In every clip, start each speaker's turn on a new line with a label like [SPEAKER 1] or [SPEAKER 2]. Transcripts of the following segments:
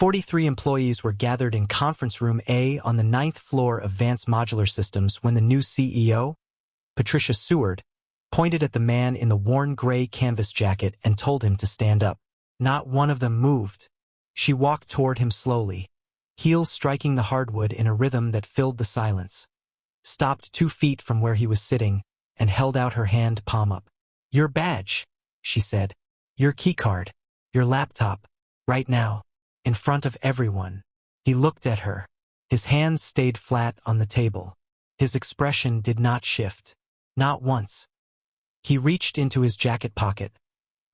[SPEAKER 1] 43 employees were gathered in Conference Room A on the 9th floor of Advanced Modular Systems when the new CEO, Patricia Seward, pointed at the man in the worn gray canvas jacket and told him to stand up. Not one of them moved. She walked toward him slowly, heels striking the hardwood in a rhythm that filled the silence, stopped 2 feet from where he was sitting, and held out her hand palm up. "Your badge," she said. "Your keycard. Your laptop. Right now. In front of everyone." He looked at her. His hands stayed flat on the table. His expression did not shift. Not once. He reached into his jacket pocket,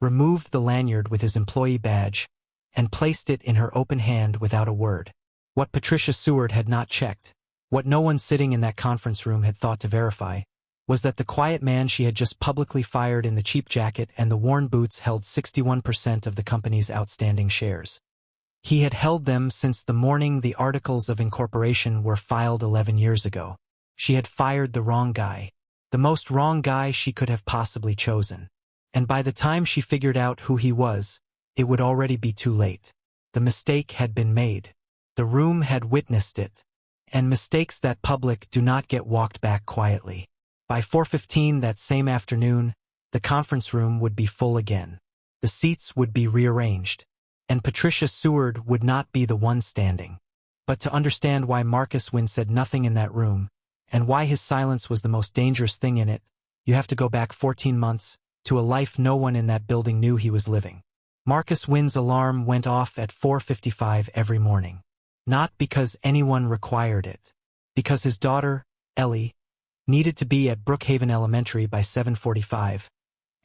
[SPEAKER 1] removed the lanyard with his employee badge, and placed it in her open hand without a word. What Patricia Seward had not checked, what no one sitting in that conference room had thought to verify, was that the quiet man she had just publicly fired in the cheap jacket and the worn boots held 61% of the company's outstanding shares. He had held them since the morning the articles of incorporation were filed 11 years ago. She had fired the wrong guy, the most wrong guy she could have possibly chosen. And by the time she figured out who he was, it would already be too late. The mistake had been made. The room had witnessed it. And mistakes that public do not get walked back quietly. By 4:15 that same afternoon, the conference room would be full again. The seats would be rearranged. And Patricia Seward would not be the one standing. But to understand why Marcus Wynn said nothing in that room, and why his silence was the most dangerous thing in it, you have to go back 14 months, to a life no one in that building knew he was living. Marcus Wynn's alarm went off at 4:55 every morning. Not because anyone required it. Because his daughter, Ellie, needed to be at Brookhaven Elementary by 7:45,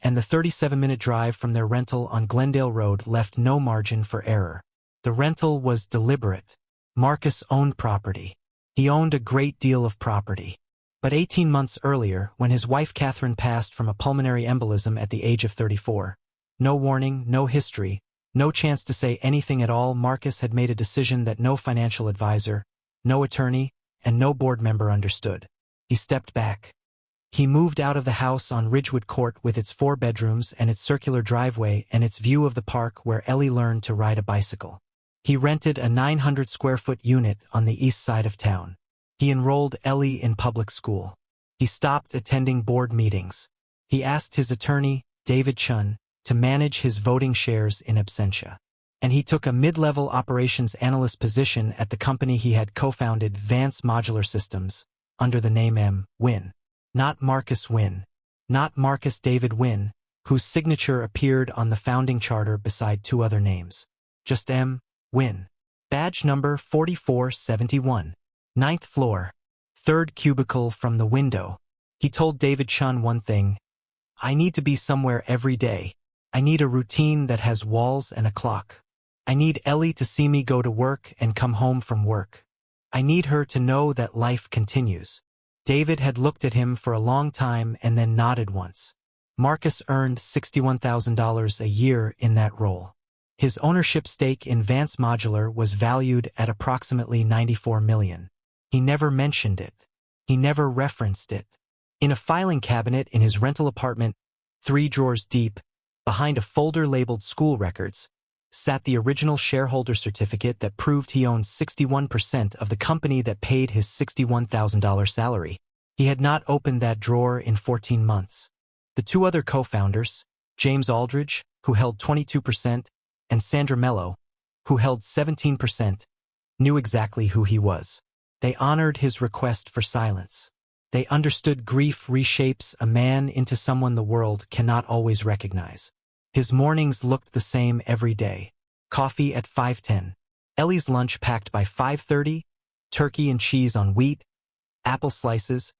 [SPEAKER 1] and the 37-minute drive from their rental on Glendale Road left no margin for error. The rental was deliberate. Marcus owned property. He owned a great deal of property. But 18 months earlier, when his wife Catherine passed from a pulmonary embolism at the age of 34, no warning, no history, no chance to say anything at all, Marcus had made a decision that no financial advisor, no attorney, and no board member understood. He stepped back. He moved out of the house on Ridgewood Court with its 4 bedrooms and its circular driveway and its view of the park where Ellie learned to ride a bicycle. He rented a 900-square-foot unit on the east side of town. He enrolled Ellie in public school. He stopped attending board meetings. He asked his attorney, David Chun, to manage his voting shares in absentia. And he took a mid-level operations analyst position at the company he had co-founded, Advanced Modular Systems, under the name M. Wynn. Not Marcus Wynn. Not Marcus David Wynn, whose signature appeared on the founding charter beside 2 other names. Just M. Wynn. Badge number 4471. 9th floor. 3rd cubicle from the window. He told David Chun one thing. "I need to be somewhere every day. I need a routine that has walls and a clock. I need Ellie to see me go to work and come home from work. I need her to know that life continues." David had looked at him for a long time and then nodded once. Marcus earned $61,000 a year in that role. His ownership stake in Advanced Modular was valued at approximately $94 million. He never mentioned it. He never referenced it. In a filing cabinet in his rental apartment, 3 drawers deep, behind a folder labeled school records, sat the original shareholder certificate that proved he owned 61% of the company that paid his $61,000 salary. He had not opened that drawer in 14 months. The 2 other co-founders, James Aldridge, who held 22%, and Sandra Mello, who held 17%, knew exactly who he was. They honored his request for silence. They understood grief reshapes a man into someone the world cannot always recognize. His mornings looked the same every day. Coffee at 5:10. Ellie's lunch packed by 5:30, turkey and cheese on wheat, apple slices,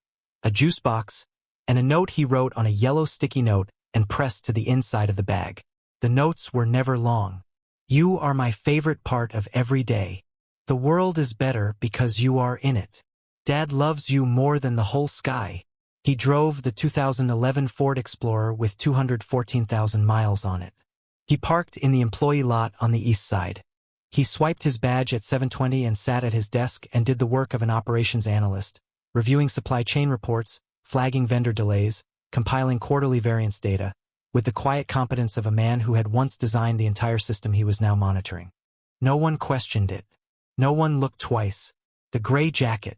[SPEAKER 1] a juice box, and a note he wrote on a yellow sticky note and pressed to the inside of the bag. The notes were never long. "You are my favorite part of every day. The world is better because you are in it. Dad loves you more than the whole sky." He drove the 2011 Ford Explorer with 214,000 miles on it. He parked in the employee lot on the east side. He swiped his badge at 7:20 and sat at his desk and did the work of an operations analyst, reviewing supply chain reports, flagging vendor delays, compiling quarterly variance data, with the quiet competence of a man who had once designed the entire system he was now monitoring. No one questioned it. No one looked twice. The gray jacket,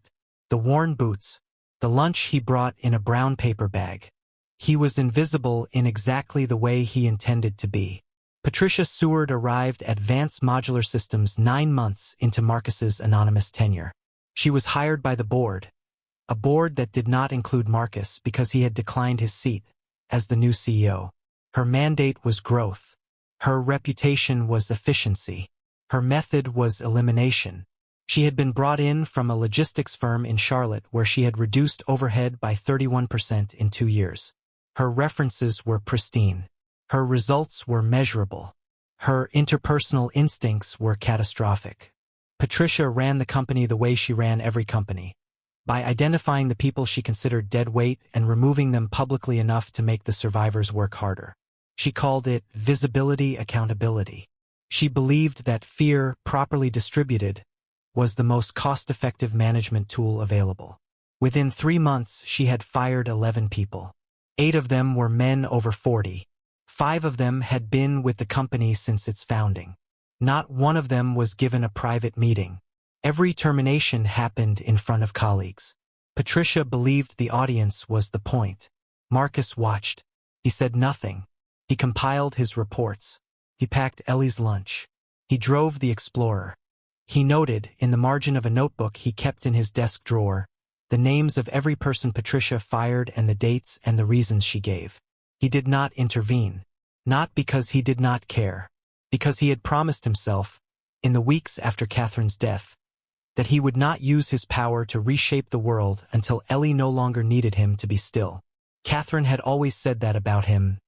[SPEAKER 1] the worn boots, the lunch he brought in a brown paper bag. He was invisible in exactly the way he intended to be. Patricia Seward arrived at Advanced Modular Systems 9 months into Marcus's anonymous tenure. She was hired by the board, a board that did not include Marcus because he had declined his seat as the new CEO. Her mandate was growth. Her reputation was efficiency. Her method was elimination. She had been brought in from a logistics firm in Charlotte where she had reduced overhead by 31% in 2 years. Her references were pristine. Her results were measurable. Her interpersonal instincts were catastrophic. Patricia ran the company the way she ran every company, by identifying the people she considered dead weight and removing them publicly enough to make the survivors work harder. She called it visibility accountability. She believed that fear, properly distributed, was the most cost-effective management tool available. Within 3 months, she had fired 11 people. 8 of them were men over 40. 5 of them had been with the company since its founding. Not one of them was given a private meeting. Every termination happened in front of colleagues. Patricia believed the audience was the point. Marcus watched. He said nothing. He compiled his reports. He packed Ellie's lunch. He drove the Explorer. He noted, in the margin of a notebook he kept in his desk drawer, the names of every person Patricia fired and the dates and the reasons she gave. He did not intervene. Not because he did not care. Because he had promised himself, in the weeks after Catherine's death, that he would not use his power to reshape the world until Ellie no longer needed him to be still. Catherine had always said that about him.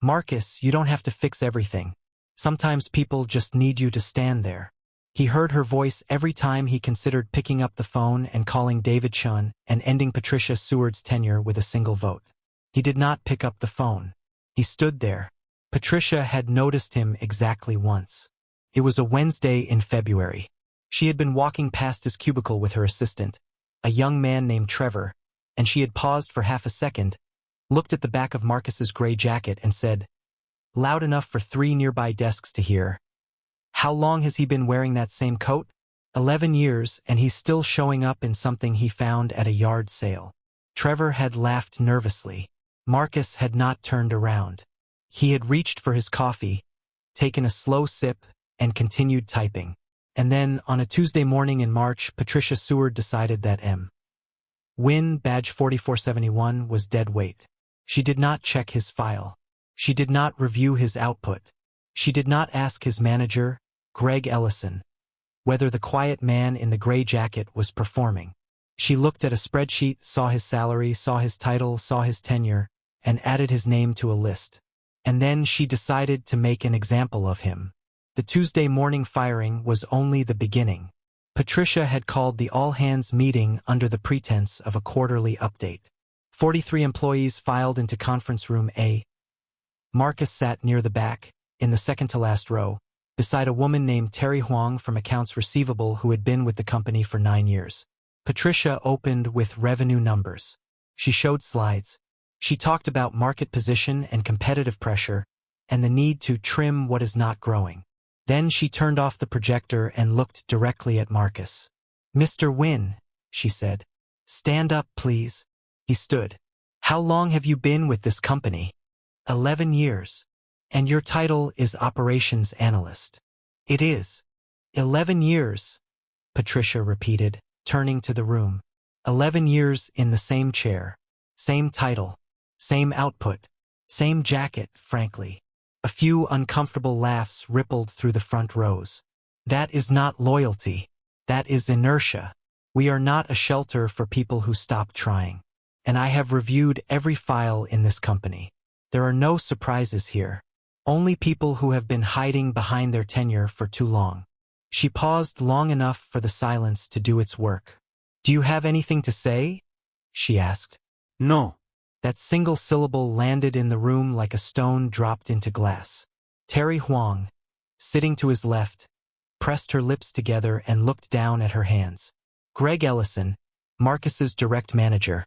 [SPEAKER 1] Marcus, you don't have to fix everything. Sometimes people just need you to stand there. He heard her voice every time he considered picking up the phone and calling David Chun and ending Patricia Seward's tenure with a single vote. He did not pick up the phone. He stood there. Patricia had noticed him exactly once. It was a Wednesday in February. She had been walking past his cubicle with her assistant, a young man named Trevor, and she had paused for half a second, looked at the back of Marcus's gray jacket and said, loud enough for 3 nearby desks to hear, "How long has he been wearing that same coat?" 11 years, and he's still showing up in something he found at a yard sale. Trevor had laughed nervously. Marcus had not turned around. He had reached for his coffee, taken a slow sip, and continued typing. And then, on a Tuesday morning in March, Patricia Seward decided that Win badge 4471 was dead weight. She did not check his file. She did not review his output. She did not ask his manager, Greg Ellison, whether the quiet man in the gray jacket was performing. She looked at a spreadsheet, saw his salary, saw his title, saw his tenure, and added his name to a list. And then she decided to make an example of him. The Tuesday morning firing was only the beginning. Patricia had called the all-hands meeting under the pretense of a quarterly update. 43 employees filed into conference room A. Marcus sat near the back, in the second-to-last row, beside a woman named Terry Huang from Accounts Receivable who had been with the company for 9 years. Patricia opened with revenue numbers. She showed slides. She talked about market position and competitive pressure, and the need to trim what is not growing. Then she turned off the projector and looked directly at Marcus. "Mr. Wynn," she said. "Stand up, please." He stood. "How long have you been with this company?" 11 years. "And your title is Operations Analyst." "It is." 11 years, Patricia repeated, turning to the room. 11 years in the same chair. Same title. Same output. Same jacket, frankly. A few uncomfortable laughs rippled through the front rows. "That is not loyalty. That is inertia. We are not a shelter for people who stop trying. And I have reviewed every file in this company. There are no surprises here. Only people who have been hiding behind their tenure for too long." She paused long enough for the silence to do its work. "Do you have anything to say?" she asked.
[SPEAKER 2] No.
[SPEAKER 1] That single syllable landed in the room like a stone dropped into glass. Terry Huang, sitting to his left, pressed her lips together and looked down at her hands. Greg Ellison, Marcus's direct manager,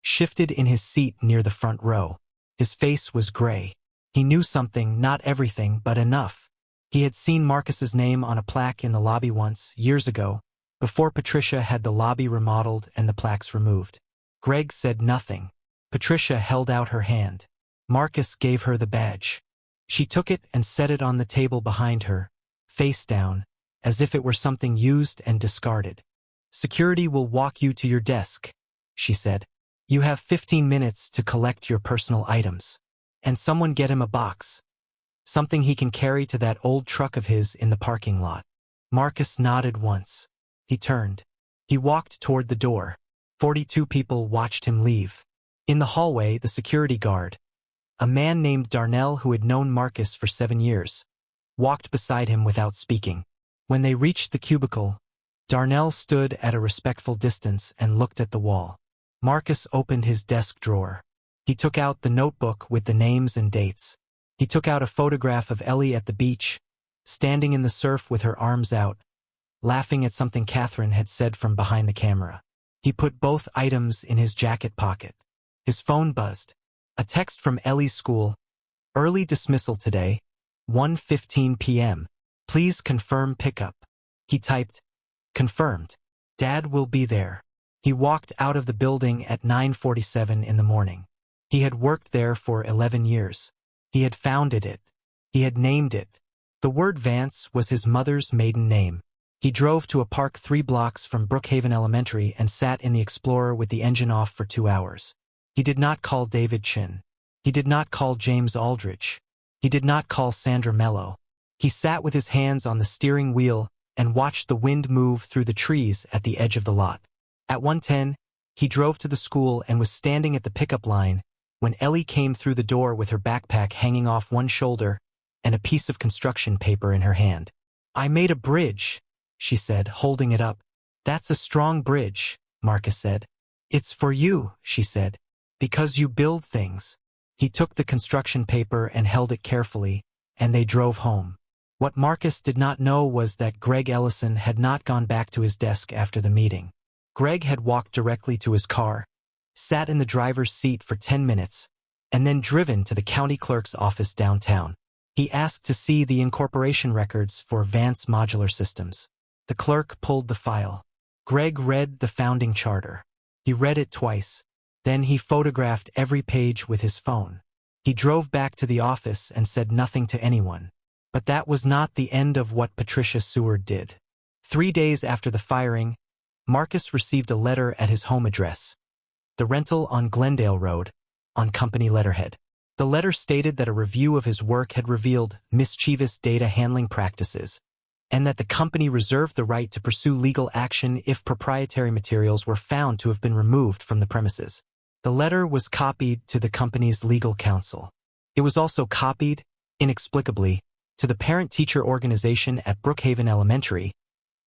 [SPEAKER 1] shifted in his seat near the front row. His face was gray. He knew something, not everything, but enough. He had seen Marcus's name on a plaque in the lobby once, years ago, before Patricia had the lobby remodeled and the plaques removed. Greg said nothing. Patricia held out her hand. Marcus gave her the badge. She took it and set it on the table behind her, face down, as if it were something used and discarded. "Security will walk you to your desk," she said. "You have 15 minutes to collect your personal items. And someone get him a box. Something he can carry to that old truck of his in the parking lot." Marcus nodded once. He turned. He walked toward the door. 42 people watched him leave. In the hallway, the security guard, a man named Darnell who had known Marcus for 7 years, walked beside him without speaking. When they reached the cubicle, Darnell stood at a respectful distance and looked at the wall. Marcus opened his desk drawer. He took out the notebook with the names and dates. He took out a photograph of Ellie at the beach, standing in the surf with her arms out, laughing at something Catherine had said from behind the camera. He put both items in his jacket pocket. His phone buzzed. A text from Ellie's school. "Early dismissal today, 1:15 p.m. Please confirm pickup." He typed, "Confirmed. Dad will be there." He walked out of the building at 9:47 in the morning. He had worked there for 11 years. He had founded it. He had named it. The word Vance was his mother's maiden name. He drove to a park 3 blocks from Brookhaven Elementary and sat in the Explorer with the engine off for 2 hours. He did not call David Chin. He did not call James Aldrich. He did not call Sandra Mello. He sat with his hands on the steering wheel and watched the wind move through the trees at the edge of the lot. At 1:10, he drove to the school and was standing at the pickup line when Ellie came through the door with her backpack hanging off one shoulder and a piece of construction paper in her hand. "I made a bridge," she said, holding it up. "That's a strong bridge," Marcus said. "It's for you," she said, "because you build things." He took the construction paper and held it carefully, and they drove home. What Marcus did not know was that Greg Ellison had not gone back to his desk after the meeting. Greg had walked directly to his car, sat in the driver's seat for 10 minutes, and then driven to the county clerk's office downtown. He asked to see the incorporation records for Vance Modular Systems. The clerk pulled the file. Greg read the founding charter. He read it twice. Then he photographed every page with his phone. He drove back to the office and said nothing to anyone. But that was not the end of what Patricia Seward did. 3 days after the firing, Marcus received a letter at his home address, the rental on Glendale Road, on company letterhead. The letter stated that a review of his work had revealed mischievous data handling practices, and that the company reserved the right to pursue legal action if proprietary materials were found to have been removed from the premises. The letter was copied to the company's legal counsel. It was also copied, inexplicably, to the parent-teacher organization at Brookhaven Elementary,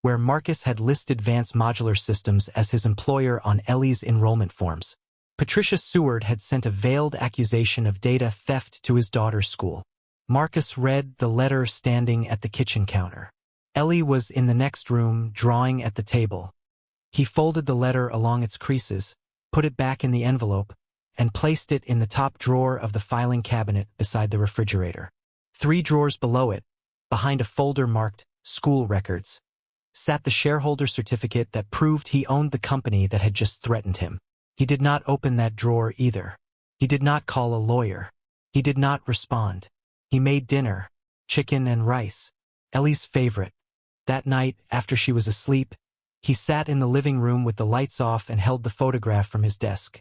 [SPEAKER 1] where Marcus had listed Vance Modular Systems as his employer on Ellie's enrollment forms. Patricia Seward had sent a veiled accusation of data theft to his daughter's school. Marcus read the letter standing at the kitchen counter. Ellie was in the next room, drawing at the table. He folded the letter along its creases, put it back in the envelope, and placed it in the top drawer of the filing cabinet beside the refrigerator. 3 drawers below it, behind a folder marked School Records, sat the shareholder certificate that proved he owned the company that had just threatened him. He did not open that drawer either. He did not call a lawyer. He did not respond. He made dinner, chicken and rice, Ellie's favorite. That night, after she was asleep, he sat in the living room with the lights off and held the photograph from his desk,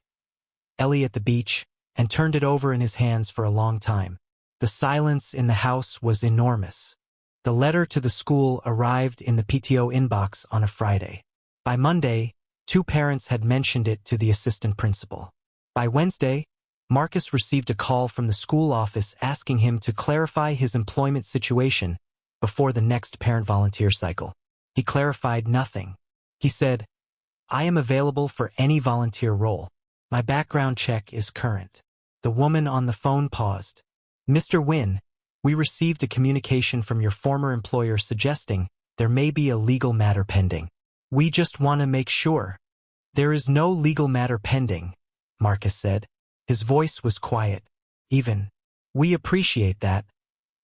[SPEAKER 1] Ellie at the beach, and turned it over in his hands for a long time. The silence in the house was enormous. The letter to the school arrived in the PTO inbox on a Friday. By Monday, 2 parents had mentioned it to the assistant principal. By Wednesday, Marcus received a call from the school office asking him to clarify his employment situation before the next parent-volunteer cycle. He clarified nothing. He said, "I am available for any volunteer role. My background check is current." The woman on the phone paused. "Mr. Wynn, we received a communication from your former employer suggesting there may be a legal matter pending. We just want to make sure." "There is no legal matter pending," Marcus said. His voice was quiet, even. "We appreciate that,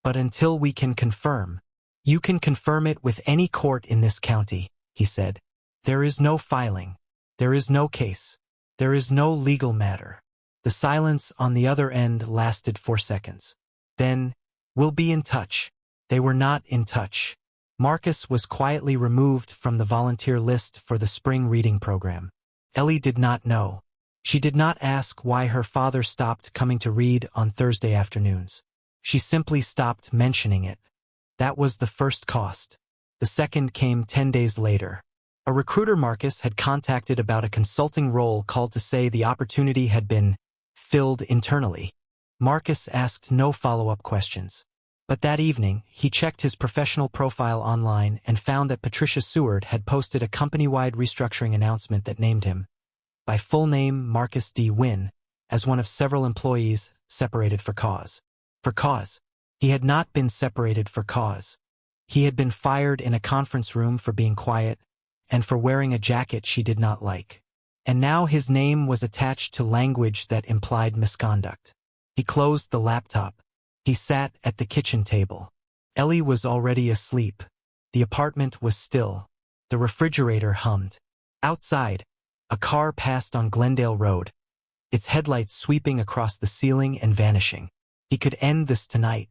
[SPEAKER 1] but until we can confirm." You can confirm it with any court in this county, he said. There is no filing. There is no case. There is no legal matter. The silence on the other end lasted 4 seconds. Then, we'll be in touch. They were not in touch. Marcus was quietly removed from the volunteer list for the spring reading program. Ellie did not know. She did not ask why her father stopped coming to read on Thursday afternoons. She simply stopped mentioning it. That was the first cost. The second came 10 days later. A recruiter Marcus had contacted about a consulting role called to say the opportunity had been filled internally. Marcus asked no follow-up questions. But that evening, he checked his professional profile online and found that Patricia Seward had posted a company-wide restructuring announcement that named him, by full name Marcus D. Wynn, as one of several employees separated for cause. For cause. He had not been separated for cause. He had been fired in a conference room for being quiet and for wearing a jacket she did not like. And now his name was attached to language that implied misconduct. He closed the laptop. He sat at the kitchen table. Ellie was already asleep. The apartment was still. The refrigerator hummed. Outside, a car passed on Glendale Road, its headlights sweeping across the ceiling and vanishing. He could end this tonight.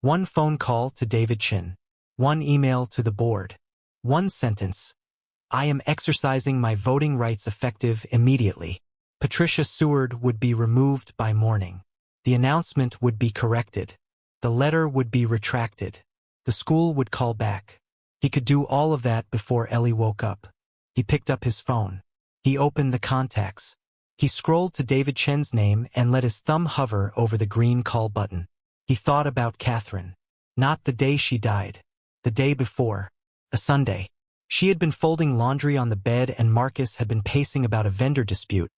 [SPEAKER 1] One phone call to David Chin. One email to the board. One sentence. I am exercising my voting rights effective immediately. Patricia Seward would be removed by morning. The announcement would be corrected. The letter would be retracted. The school would call back. He could do all of that before Ellie woke up. He picked up his phone. He opened the contacts. He scrolled to David Chen's name and let his thumb hover over the green call button. He thought about Catherine. Not the day she died. The day before. A Sunday. She had been folding laundry on the bed and Marcus had been pacing about a vendor dispute.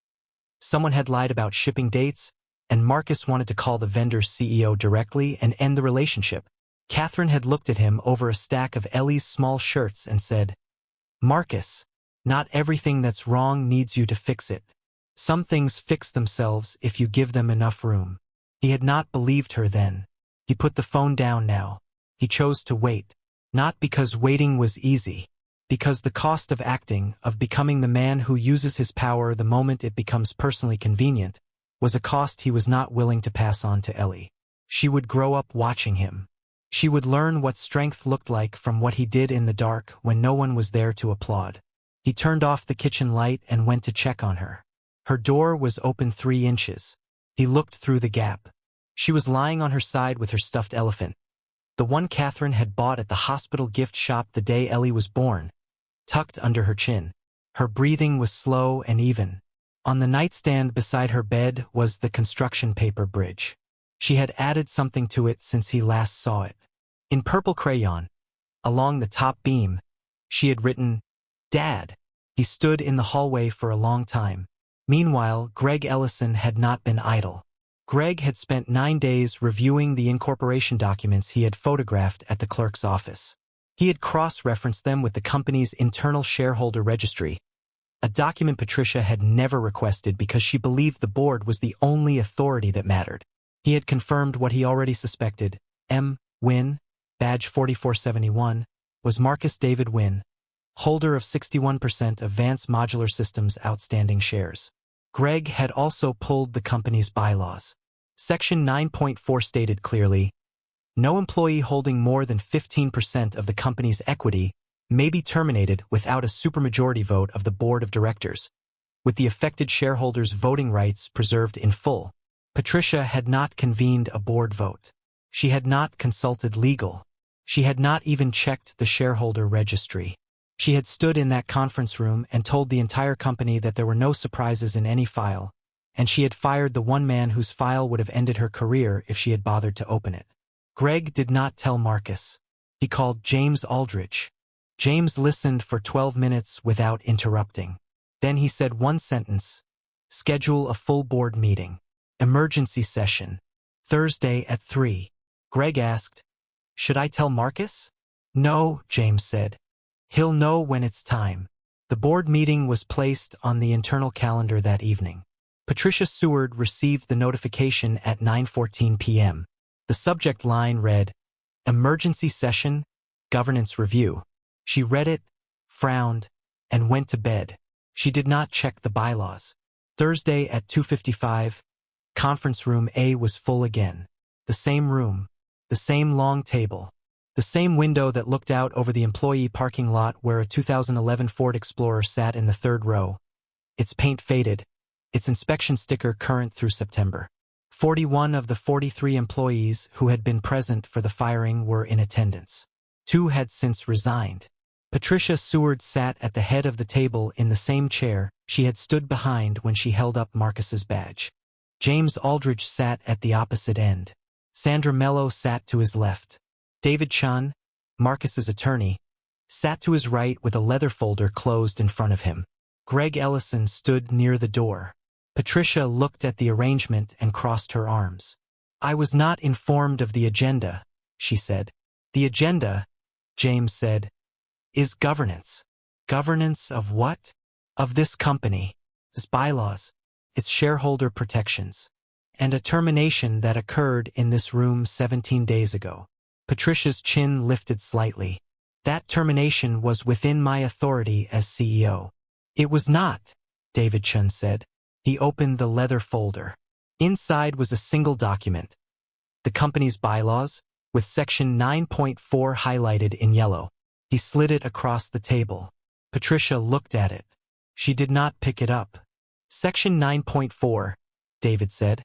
[SPEAKER 1] Someone had lied about shipping dates, and Marcus wanted to call the vendor's CEO directly and end the relationship. Catherine had looked at him over a stack of Ellie's small shirts and said, Marcus, not everything that's wrong needs you to fix it. Some things fix themselves if you give them enough room. He had not believed her then. He put the phone down now. He chose to wait. Not because waiting was easy. Because the cost of acting, of becoming the man who uses his power the moment it becomes personally convenient, was a cost he was not willing to pass on to Ellie. She would grow up watching him. She would learn what strength looked like from what he did in the dark when no one was there to applaud. He turned off the kitchen light and went to check on her. Her door was open 3 inches. He looked through the gap. She was lying on her side with her stuffed elephant, the one Catherine had bought at the hospital gift shop the day Ellie was born, tucked under her chin. Her breathing was slow and even. On the nightstand beside her bed was the construction paper bridge. She had added something to it since he last saw it. In purple crayon, along the top beam, she had written, Dad. He stood in the hallway for a long time. Meanwhile, Greg Ellison had not been idle. Greg had spent 9 days reviewing the incorporation documents he had photographed at the clerk's office. He had cross-referenced them with the company's internal shareholder registry, a document Patricia had never requested because she believed the board was the only authority that mattered. He had confirmed what he already suspected. M. Wynn, badge 4471, was Marcus David Wynn, holder of 61% of Advanced Modular Systems outstanding shares. Greg had also pulled the company's bylaws. Section 9.4 stated clearly, no employee holding more than 15% of the company's equity may be terminated without a supermajority vote of the board of directors, with the affected shareholders' voting rights preserved in full. Patricia had not convened a board vote. She had not consulted legal. She had not even checked the shareholder registry. She had stood in that conference room and told the entire company that there were no surprises in any file, and she had fired the one man whose file would have ended her career if she had bothered to open it. Greg did not tell Marcus. He called James Aldridge. James listened for 12 minutes without interrupting. Then he said one sentence. Schedule a full board meeting. Emergency session. Thursday at 3. Greg asked, should I tell Marcus? No, James said. He'll know when it's time. The board meeting was placed on the internal calendar that evening. Patricia Seward received the notification at 9:14 p.m. The subject line read, Emergency Session, Governance Review. She read it, frowned, and went to bed. She did not check the bylaws. Thursday at 2:55, conference room A was full again. The same room, the same long table, the same window that looked out over the employee parking lot where a 2011 Ford Explorer sat in the third row. Its paint faded, its inspection sticker current through September. 41 of the 43 employees who had been present for the firing were in attendance. 2 had since resigned. Patricia Seward sat at the head of the table in the same chair she had stood behind when she held up Marcus's badge. James Aldrich sat at the opposite end. Sandra Mello sat to his left. David Chun, Marcus's attorney, sat to his right with a leather folder closed in front of him. Greg Ellison stood near the door. Patricia looked at the arrangement and crossed her arms. "I was not informed of the agenda," she said. "The agenda," James said, "is governance." "Governance of what?" "Of this company, its bylaws, its shareholder protections, and a termination that occurred in this room 17 days ago." Patricia's chin lifted slightly. "That termination was within my authority as CEO." "It was not," David Chun said. He opened the leather folder. Inside was a single document, the company's bylaws, with section 9.4 highlighted in yellow. He slid it across the table. Patricia looked at it. She did not pick it up. "Section 9.4, David said,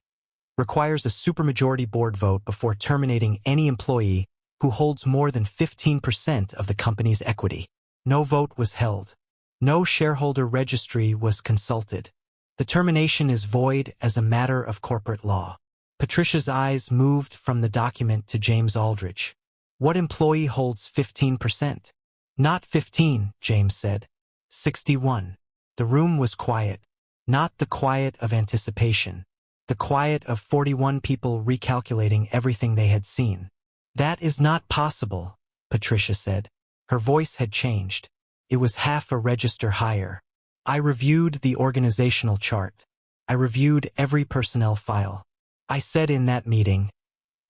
[SPEAKER 1] requires a supermajority board vote before terminating any employee who holds more than 15% of the company's equity. No vote was held. No shareholder registry was consulted. The termination is void as a matter of corporate law." Patricia's eyes moved from the document to James Aldrich. "What employee holds 15%? "Not 15, James said. 61. The room was quiet. Not the quiet of anticipation. The quiet of 41 people recalculating everything they had seen. "That is not possible," Patricia said. Her voice had changed. It was half a register higher. "I reviewed the organizational chart. I reviewed every personnel file. I said in that meeting,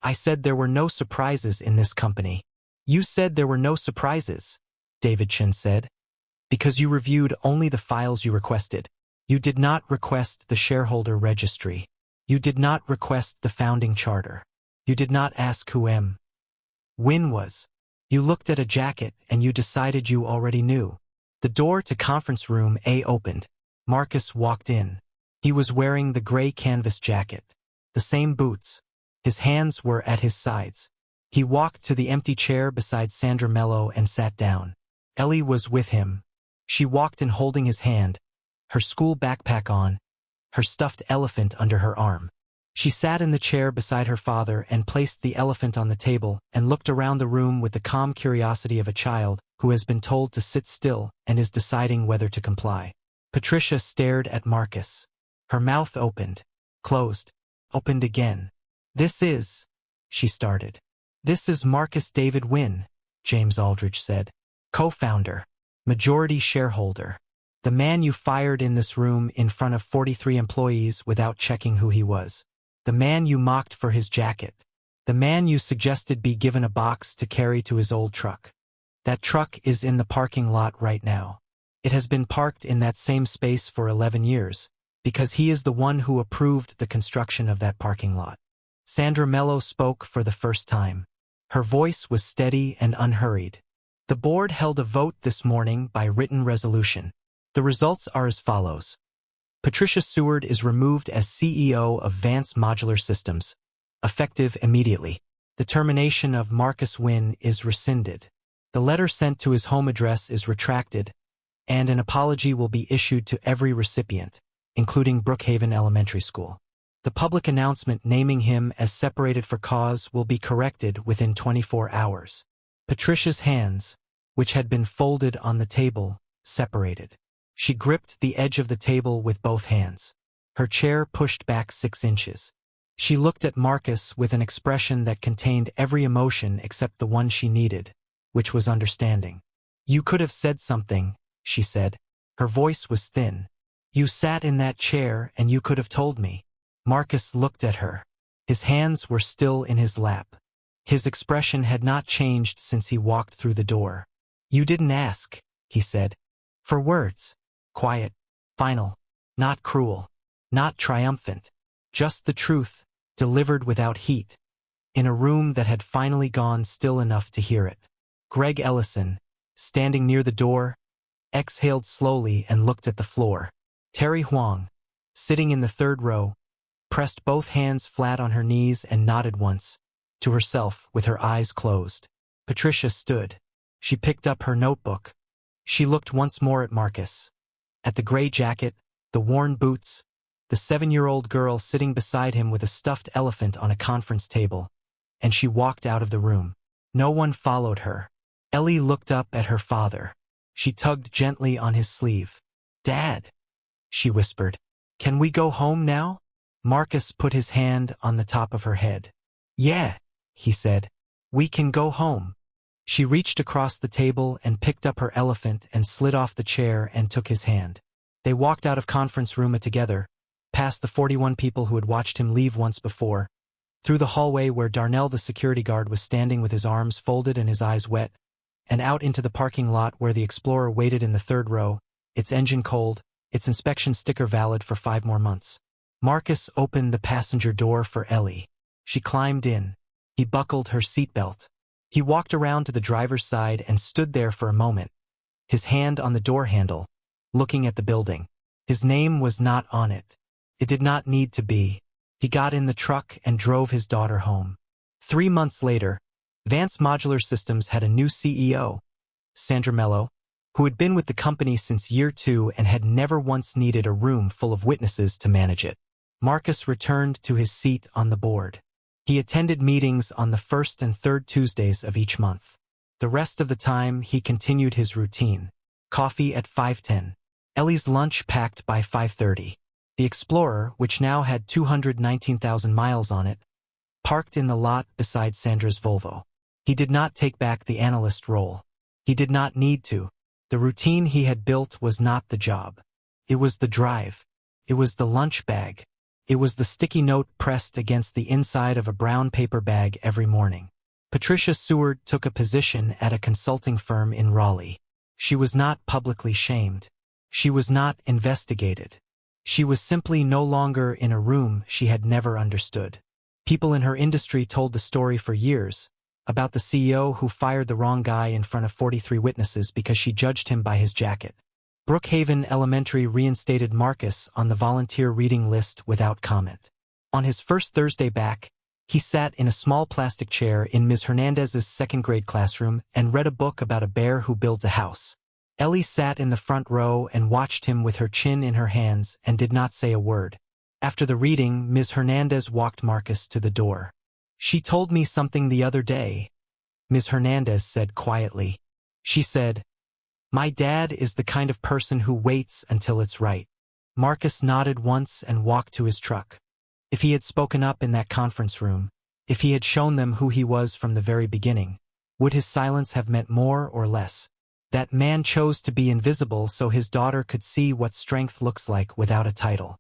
[SPEAKER 1] I said there were no surprises in this company." "You said there were no surprises," David Chun said, "because you reviewed only the files you requested. You did not request the shareholder registry. You did not request the founding charter. You did not ask who M. Win was. You looked at a jacket and you decided you already knew." The door to conference room A opened. Marcus walked in. He was wearing the gray canvas jacket, the same boots. His hands were at his sides. He walked to the empty chair beside Sandra Mello and sat down. Ellie was with him. She walked in holding his hand, her school backpack on, her stuffed elephant under her arm. She sat in the chair beside her father and placed the elephant on the table and looked around the room with the calm curiosity of a child who has been told to sit still and is deciding whether to comply. Patricia stared at Marcus. Her mouth opened, closed, opened again. "This is," she started. "This is Marcus David Wynn," James Aldrich said. "Co-founder, majority shareholder. The man you fired in this room in front of 43 employees without checking who he was. The man you mocked for his jacket. The man you suggested be given a box to carry to his old truck. That truck is in the parking lot right now. It has been parked in that same space for 11 years, because he is the one who approved the construction of that parking lot." Sandra Mello spoke for the first time. Her voice was steady and unhurried. "The board held a vote this morning by written resolution. The results are as follows. Patricia Seward is removed as CEO of Vance Modular Systems, effective immediately. The termination of Marcus Wynn is rescinded. The letter sent to his home address is retracted, and an apology will be issued to every recipient, including Brookhaven Elementary School. The public announcement naming him as separated for cause will be corrected within 24 hours. Patricia's hands, which had been folded on the table, separated. She gripped the edge of the table with both hands. Her chair pushed back 6 inches. She looked at Marcus with an expression that contained every emotion except the one she needed, which was understanding. "You could have said something," she said. Her voice was thin. "You sat in that chair and you could have told me." Marcus looked at her. His hands were still in his lap. His expression had not changed since he walked through the door. "You didn't ask," he said. "For words. Quiet. Final. Not cruel. Not triumphant. Just the truth, delivered without heat. In a room that had finally gone still enough to hear it." Greg Ellison, standing near the door, exhaled slowly and looked at the floor. Terry Huang, sitting in the third row, pressed both hands flat on her knees and nodded once, to herself with her eyes closed. Patricia stood. She picked up her notebook. She looked once more at Marcus. At the gray jacket, the worn boots, the 7-year-old girl sitting beside him with a stuffed elephant on a conference table, and she walked out of the room. No one followed her. Ellie looked up at her father. She tugged gently on his sleeve. "Dad," she whispered, "can we go home now?" Marcus put his hand on the top of her head. "Yeah," he said, "we can go home." She reached across the table and picked up her elephant and slid off the chair and took his hand. They walked out of conference room together, past the 41 people who had watched him leave once before, through the hallway where Darnell the security guard was standing with his arms folded and his eyes wet, and out into the parking lot where the Explorer waited in the third row, its engine cold, its inspection sticker valid for 5 more months. Marcus opened the passenger door for Ellie. She climbed in. He buckled her seatbelt. He walked around to the driver's side and stood there for a moment, his hand on the door handle, looking at the building. His name was not on it. It did not need to be. He got in the truck and drove his daughter home. 3 months later, Advanced Modular Systems had a new CEO, Sandra Mello, who had been with the company since year 2 and had never once needed a room full of witnesses to manage it. Marcus returned to his seat on the board. He attended meetings on the first and third Tuesdays of each month. The rest of the time, he continued his routine. Coffee at 5:10. Ellie's lunch packed by 5:30. The Explorer, which now had 219,000 miles on it, parked in the lot beside Sandra's Volvo. He did not take back the analyst role. He did not need to. The routine he had built was not the job. It was the drive. It was the lunch bag. It was the sticky note pressed against the inside of a brown paper bag every morning. Patricia Seward took a position at a consulting firm in Raleigh. She was not publicly shamed. She was not investigated. She was simply no longer in a room she had never understood. People in her industry told the story for years, about the CEO who fired the wrong guy in front of 43 witnesses because she judged him by his jacket. Brookhaven Elementary reinstated Marcus on the volunteer reading list without comment. On his first Thursday back, he sat in a small plastic chair in Ms. Hernandez's second-grade classroom and read a book about a bear who builds a house. Ellie sat in the front row and watched him with her chin in her hands and did not say a word. After the reading, Ms. Hernandez walked Marcus to the door. "She told me something the other day," Ms. Hernandez said quietly. She said, "My dad is the kind of person who waits until it's right." Marcus nodded once and walked to his truck. If he had spoken up in that conference room, if he had shown them who he was from the very beginning, would his silence have meant more or less? That man chose to be invisible so his daughter could see what strength looks like without a title.